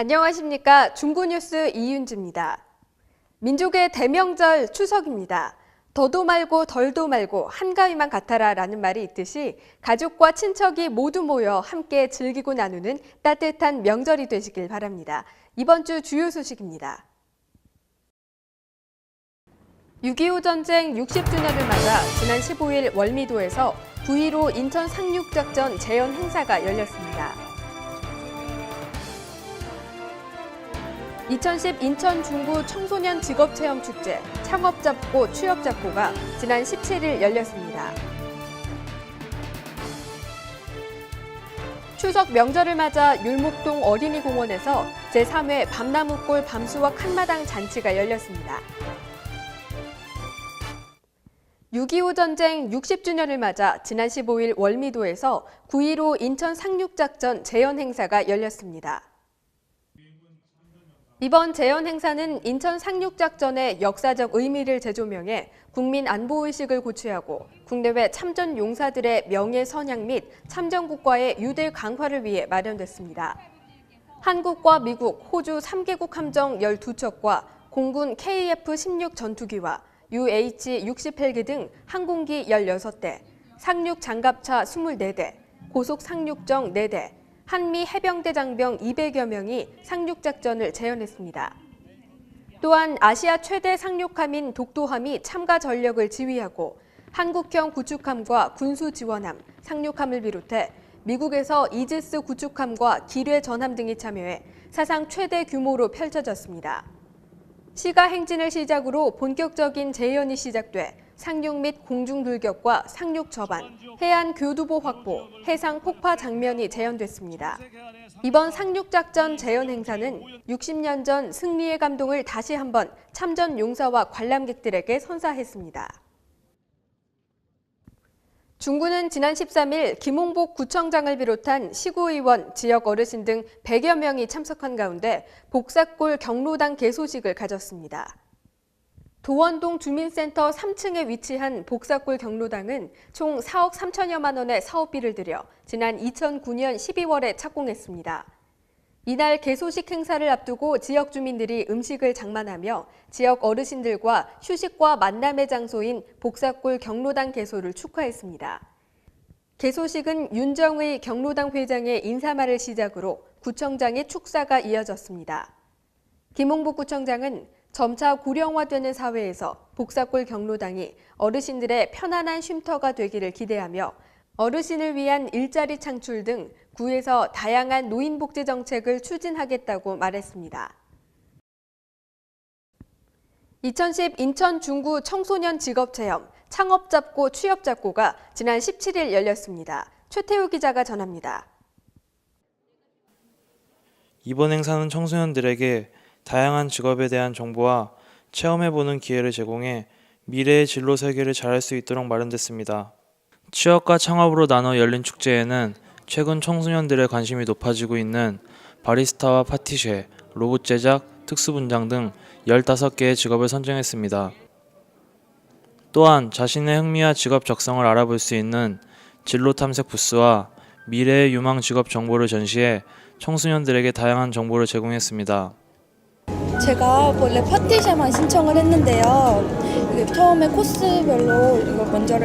안녕하십니까. 중구뉴스 이윤주입니다. 민족의 대명절 추석입니다. 더도 말고 덜도 말고 한가위만 같아라 라는 말이 있듯이 가족과 친척이 모두 모여 함께 즐기고 나누는 따뜻한 명절이 되시길 바랍니다. 이번 주 주요 소식입니다. 6.25 전쟁 60주년을 맞아 지난 15일 월미도에서 9.15 인천 상륙작전 재현 행사가 열렸습니다. 2010 인천 중구 청소년 직업체험축제 창업잡고 취업잡고가 지난 17일 열렸습니다. 추석 명절을 맞아 율목동 어린이공원에서 제3회 밤나무골 밤수확 한마당 잔치가 열렸습니다. 6.25 전쟁 60주년을 맞아 지난 15일 월미도에서 9.15 인천 상륙작전 재현 행사가 열렸습니다. 이번 재현 행사는 인천 상륙작전의 역사적 의미를 재조명해 국민 안보의식을 고취하고 국내외 참전 용사들의 명예 선양 및 참전국과의 유대 강화를 위해 마련됐습니다. 한국과 미국, 호주 3개국 함정 12척과 공군 KF-16 전투기와 UH-60 헬기 등 항공기 16대, 상륙 장갑차 24대, 고속 상륙정 4대, 한미 해병대 장병 200여 명이 상륙작전을 재현했습니다. 또한 아시아 최대 상륙함인 독도함이 참가 전력을 지휘하고 한국형 구축함과 군수지원함, 상륙함을 비롯해 미국에서 이지스 구축함과 기뢰 전함 등이 참여해 사상 최대 규모로 펼쳐졌습니다. 시가 행진을 시작으로 본격적인 재현이 시작돼 상륙 및 공중 돌격과 상륙 저반, 해안 교두보 확보, 해상 폭파 장면이 재현됐습니다. 이번 상륙작전 재현 행사는 60년 전 승리의 감동을 다시 한번 참전 용사와 관람객들에게 선사했습니다. 중구는 지난 13일 김홍복 구청장을 비롯한 시구의원, 지역 어르신 등 100여 명이 참석한 가운데 복사골 경로당 개소식을 가졌습니다. 도원동 주민센터 3층에 위치한 복사골 경로당은 총 4억 3천여만 원의 사업비를 들여 지난 2009년 12월에 착공했습니다. 이날 개소식 행사를 앞두고 지역 주민들이 음식을 장만하며 지역 어르신들과 휴식과 만남의 장소인 복사골 경로당 개소를 축하했습니다. 개소식은 윤정의 경로당 회장의 인사말을 시작으로 구청장의 축사가 이어졌습니다. 김홍복 구청장은 점차 고령화되는 사회에서 복사골 경로당이 어르신들의 편안한 쉼터가 되기를 기대하며 어르신을 위한 일자리 창출 등 구에서 다양한 노인복지 정책을 추진하겠다고 말했습니다. 2010 인천 중구 청소년 직업체험 창업잡고 취업잡고가 지난 17일 열렸습니다. 최태우 기자가 전합니다. 이번 행사는 청소년들에게 다양한 직업에 대한 정보와 체험해보는 기회를 제공해 미래의 진로 설계를 잘할 수 있도록 마련됐습니다. 취업과 창업으로 나눠 열린 축제에는 최근 청소년들의 관심이 높아지고 있는 바리스타와 파티쉐, 로봇 제작, 특수분장 등 15개의 직업을 선정했습니다. 또한 자신의 흥미와 직업 적성을 알아볼 수 있는 진로 탐색 부스와 미래의 유망 직업 정보를 전시해 청소년들에게 다양한 정보를 제공했습니다. 제가 원래 파티쉐만 신청을 했는데요. 이게 처음에 코스별로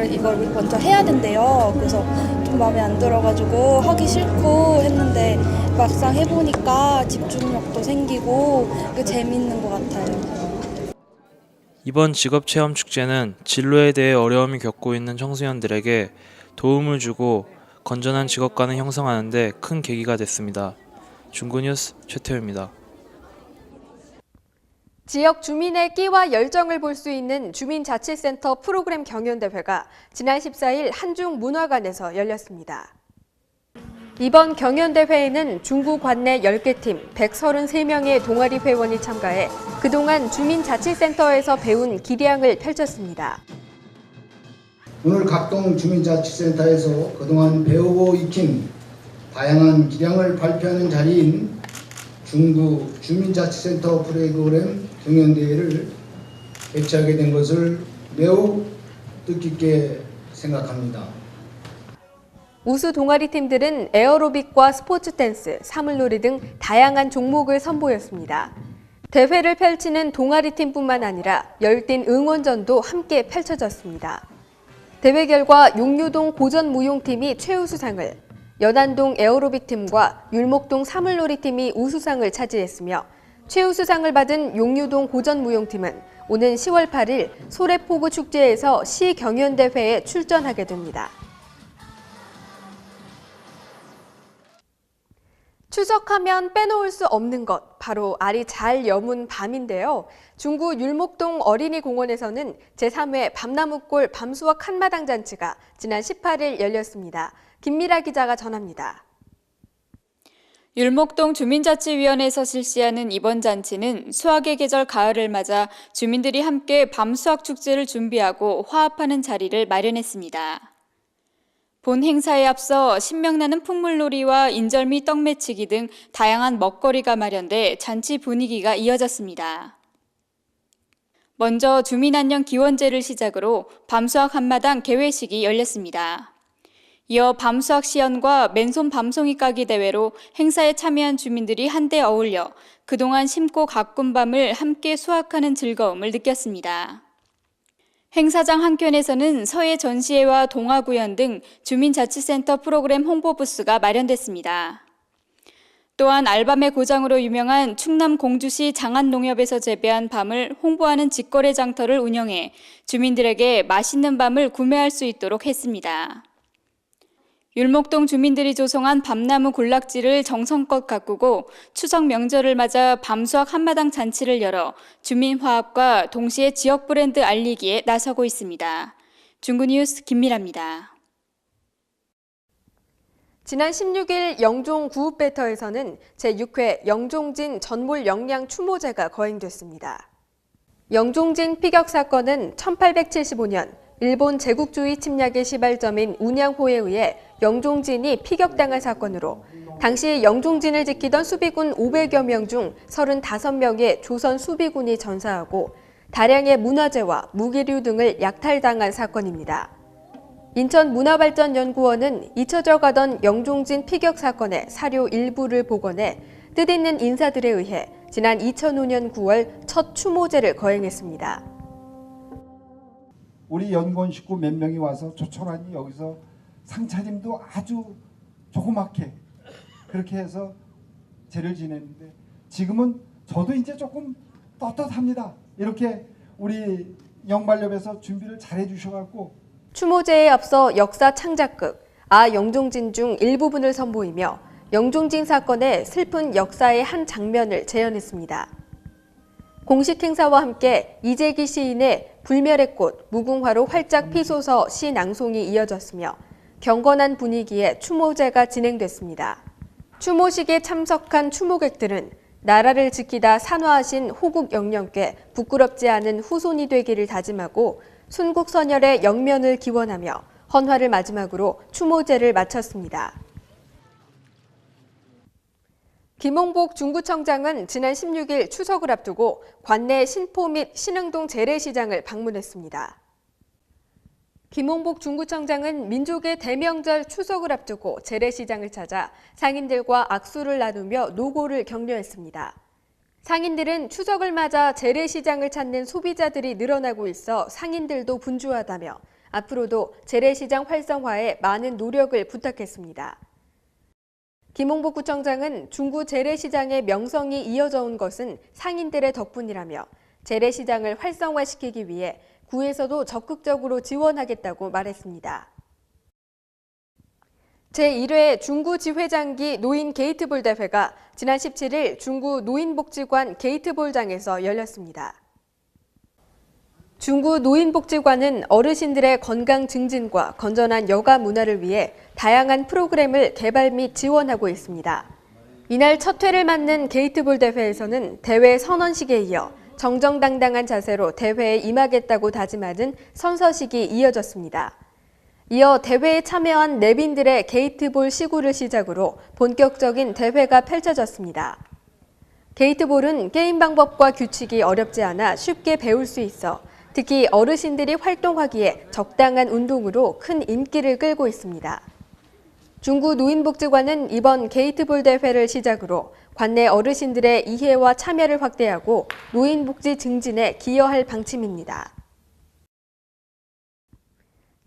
이걸 먼저 해야 된대요. 그래서 좀 마음에 안 들어가지고 하기 싫고 했는데 막상 해보니까 집중력도 생기고 재밌는 것 같아요. 이번 직업체험 축제는 진로에 대해 어려움을 겪고 있는 청소년들에게 도움을 주고 건전한 직업관을 형성하는 데 큰 계기가 됐습니다. 중구뉴스 최태우입니다. 지역 주민의 끼와 열정을 볼 수 있는 주민자치센터 프로그램 경연대회가 지난 14일 한중 문화관에서 열렸습니다. 이번 경연대회에는 중구 관내 10개 팀 133명의 동아리 회원이 참가해 그동안 주민자치센터에서 배운 기량을 펼쳤습니다. 오늘 각동 주민자치센터에서 그동안 배우고 익힌 다양한 기량을 발표하는 자리인 중구 주민자치센터 프로그램 경연대회를 개최하게 된 것을 매우 뜻깊게 생각합니다. 우수 동아리 팀들은 에어로빅과 스포츠 댄스, 사물놀이 등 다양한 종목을 선보였습니다. 대회를 펼치는 동아리 팀뿐만 아니라 열띤 응원전도 함께 펼쳐졌습니다. 대회 결과 용유동 고전무용팀이 최우수상을, 연안동 에어로빅 팀과 율목동 사물놀이 팀이 우수상을 차지했으며 최우수상을 받은 용유동 고전무용팀은 오는 10월 8일 소래포구 축제에서 시경연대회에 출전하게 됩니다. 추석하면 빼놓을 수 없는 것, 바로 알이 잘 여문 밤인데요. 중구 율목동 어린이공원에서는 제3회 밤나무골 밤수확 한마당 잔치가 지난 18일 열렸습니다. 김미라 기자가 전합니다. 율목동 주민자치위원회에서 실시하는 이번 잔치는 수확의 계절 가을을 맞아 주민들이 함께 밤수확 축제를 준비하고 화합하는 자리를 마련했습니다. 본 행사에 앞서 신명나는 풍물놀이와 인절미 떡매치기 등 다양한 먹거리가 마련돼 잔치 분위기가 이어졌습니다. 먼저 주민안녕 기원제를 시작으로 밤수확 한마당 개회식이 열렸습니다. 이어 밤수확 시연과 맨손 밤송이 까기 대회로 행사에 참여한 주민들이 한데 어울려 그동안 심고 가꾼 밤을 함께 수확하는 즐거움을 느꼈습니다. 행사장 한켠에서는 서해 전시회와 동화구연 등 주민자치센터 프로그램 홍보 부스가 마련됐습니다. 또한 알밤의 고장으로 유명한 충남 공주시 장안농협에서 재배한 밤을 홍보하는 직거래 장터를 운영해 주민들에게 맛있는 밤을 구매할 수 있도록 했습니다. 율목동 주민들이 조성한 밤나무 군락지를 정성껏 가꾸고 추석 명절을 맞아 밤수확 한마당 잔치를 열어 주민 화합과 동시에 지역 브랜드 알리기에 나서고 있습니다. 중구뉴스 김미라입니다. 지난 16일 영종 구읍배터에서는 제6회 영종진 전몰 영양 추모제가 거행됐습니다. 영종진 피격 사건은 1875년 일본 제국주의 침략의 시발점인 운양호에 의해 영종진이 피격당한 사건으로 당시 영종진을 지키던 수비군 500여 명 중 35명의 조선 수비군이 전사하고 다량의 문화재와 무기류 등을 약탈당한 사건입니다. 인천문화발전연구원은 잊혀져 가던 영종진 피격 사건의 사료 일부를 복원해 뜻있는 인사들에 의해 지난 2005년 9월 첫 추모제를 거행했습니다. 우리 연구원 식구 몇 명이 와서 조촐하니 여기서 상차림도 아주 조그맣게 그렇게 해서 제를 지냈는데 지금은 저도 이제 조금 떳떳합니다. 이렇게 우리 영발협에서 준비를 잘 해주셔갖고 추모제에 앞서 역사 창작극 아 영종진 중 일부분을 선보이며 영종진 사건의 슬픈 역사의 한 장면을 재현했습니다. 공식 행사와 함께 이재기 시인의 불멸의 꽃, 무궁화로 활짝 피소서 시 낭송이 이어졌으며 경건한 분위기에 추모제가 진행됐습니다. 추모식에 참석한 추모객들은 나라를 지키다 산화하신 호국 영령께 부끄럽지 않은 후손이 되기를 다짐하고 순국선열의 영면을 기원하며 헌화를 마지막으로 추모제를 마쳤습니다. 김홍복 중구청장은 지난 16일 추석을 앞두고 관내 신포 및 신흥동 재래시장을 방문했습니다. 김홍복 중구청장은 민족의 대명절 추석을 앞두고 재래시장을 찾아 상인들과 악수를 나누며 노고를 격려했습니다. 상인들은 추석을 맞아 재래시장을 찾는 소비자들이 늘어나고 있어 상인들도 분주하다며 앞으로도 재래시장 활성화에 많은 노력을 부탁했습니다. 김홍복 구청장은 중구 재래시장의 명성이 이어져 온 것은 상인들의 덕분이라며 재래시장을 활성화시키기 위해 구에서도 적극적으로 지원하겠다고 말했습니다. 제1회 중구지회장기 노인 게이트볼 대회가 지난 17일 중구 노인복지관 게이트볼장에서 열렸습니다. 중구 노인복지관은 어르신들의 건강 증진과 건전한 여가 문화를 위해 다양한 프로그램을 개발 및 지원하고 있습니다. 이날 첫 회를 맞는 게이트볼 대회에서는 대회 선언식에 이어 정정당당한 자세로 대회에 임하겠다고 다짐하는 선서식이 이어졌습니다. 이어 대회에 참여한 내빈들의 게이트볼 시구를 시작으로 본격적인 대회가 펼쳐졌습니다. 게이트볼은 게임 방법과 규칙이 어렵지 않아 쉽게 배울 수 있어 특히 어르신들이 활동하기에 적당한 운동으로 큰 인기를 끌고 있습니다. 중구 노인복지관은 이번 게이트볼 대회를 시작으로 관내 어르신들의 이해와 참여를 확대하고 노인복지 증진에 기여할 방침입니다.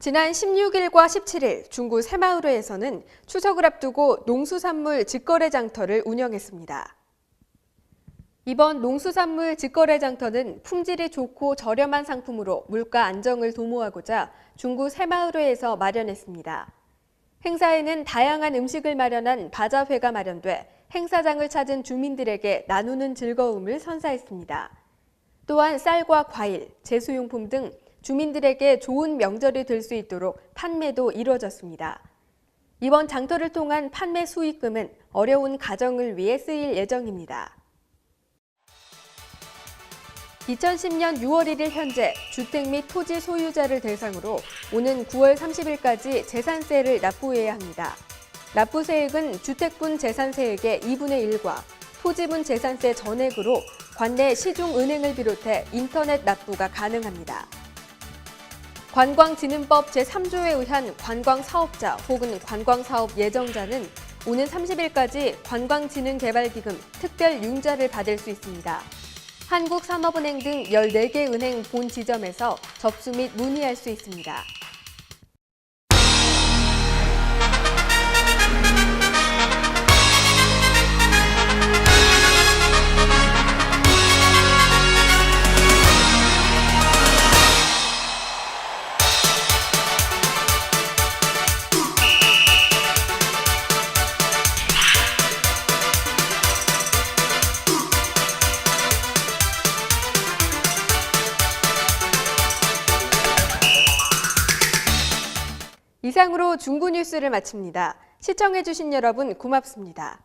지난 16일과 17일 중구 새마을회에서는 추석을 앞두고 농수산물 직거래 장터를 운영했습니다. 이번 농수산물 직거래 장터는 품질이 좋고 저렴한 상품으로 물가 안정을 도모하고자 중구 새마을회에서 마련했습니다. 행사에는 다양한 음식을 마련한 바자회가 마련돼 행사장을 찾은 주민들에게 나누는 즐거움을 선사했습니다. 또한 쌀과 과일, 제수용품 등 주민들에게 좋은 명절이 될 수 있도록 판매도 이루어졌습니다. 이번 장터를 통한 판매 수익금은 어려운 가정을 위해 쓰일 예정입니다. 2010년 6월 1일 현재 주택 및 토지 소유자를 대상으로 오는 9월 30일까지 재산세를 납부해야 합니다. 납부세액은 주택분 재산세액의 2분의 1과 토지분 재산세 전액으로 관내 시중은행을 비롯해 인터넷 납부가 가능합니다. 관광진흥법 제3조에 의한 관광사업자 혹은 관광사업 예정자는 오는 30일까지 관광진흥개발기금 특별융자를 받을 수 있습니다. 한국산업은행 등 14개 은행 본 지점에서 접수 및 문의할 수 있습니다. 이상으로 중구 뉴스를 마칩니다. 시청해주신 여러분 고맙습니다.